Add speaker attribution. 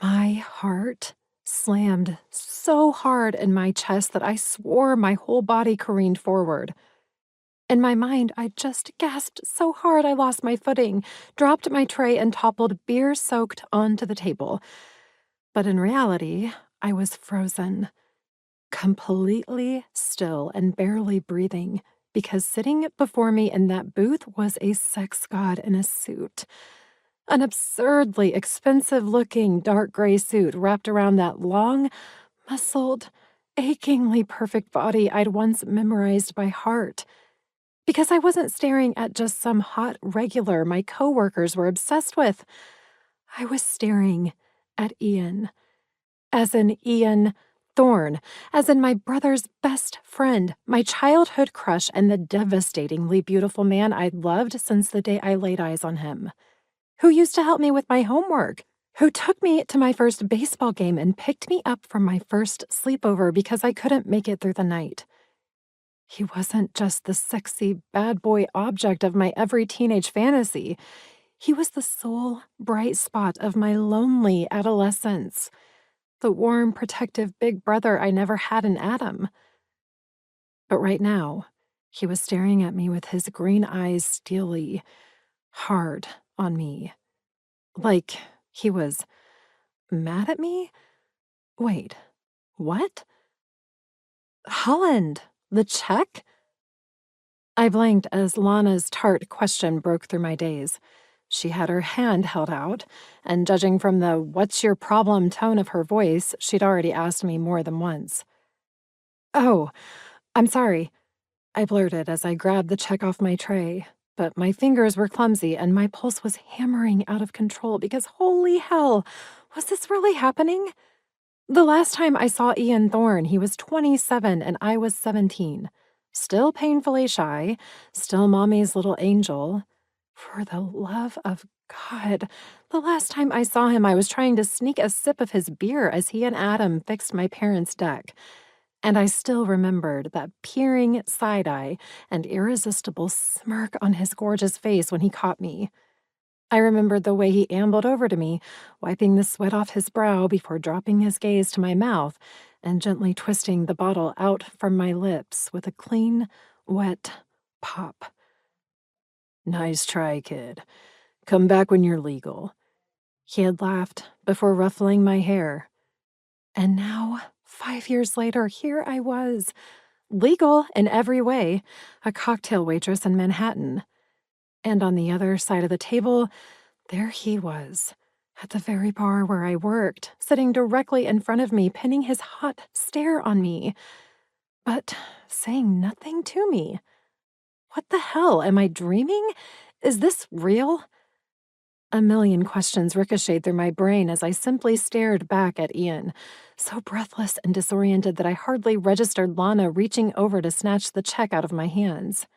Speaker 1: My heart slammed so hard in my chest that I swore my whole body careened forward. In my mind, I just gasped so hard I lost my footing, dropped my tray, and toppled beer-soaked onto the table. But in reality, I was frozen, completely still and barely breathing, because sitting before me in that booth was a sex god in a suit. An absurdly expensive-looking dark gray suit wrapped around that long, muscled, achingly perfect body I'd once memorized by heart. Because I wasn't staring at just some hot regular my coworkers were obsessed with. I was staring at Iain. As in Iain Thorn, as in my brother's best friend, my childhood crush, and the devastatingly beautiful man I'd loved since the day I laid eyes on him. Who used to help me with my homework, who took me to my first baseball game and picked me up from my first sleepover because I couldn't make it through the night. He wasn't just the sexy bad boy object of my every teenage fantasy. He was the sole bright spot of my lonely adolescence, the warm, protective big brother I never had in Adam. But right now, he was staring at me with his green eyes steely, hard on me. Like he was mad at me? Wait, what? Holland, the check? I blinked as Lana's tart question broke through my daze. She had her hand held out, and judging from the "what's your problem" tone of her voice, she'd already asked me more than once. "Oh, I'm sorry," I blurted as I grabbed the check off my tray. But my fingers were clumsy and my pulse was hammering out of control because holy hell, was this really happening? The last time I saw Iain Thorn, he was 27 and I was 17. Still painfully shy, still mommy's little angel. For the love of God, the last time I saw him, I was trying to sneak a sip of his beer as he and Adam fixed my parents' deck. And I still remembered that peering side-eye and irresistible smirk on his gorgeous face when he caught me. I remembered the way he ambled over to me, wiping the sweat off his brow before dropping his gaze to my mouth and gently twisting the bottle out from my lips with a clean, wet pop. "Nice try, kid. Come back when you're legal." He had laughed before ruffling my hair. And now, 5 years later, here I was, legal in every way, a cocktail waitress in Manhattan. And on the other side of the table, there he was, at the very bar where I worked, sitting directly in front of me, pinning his hot stare on me, but saying nothing to me. What the hell? Am I dreaming? Is this real? A million questions ricocheted through my brain as I simply stared back at Iain, so breathless and disoriented that I hardly registered Lana reaching over to snatch the check out of my hands.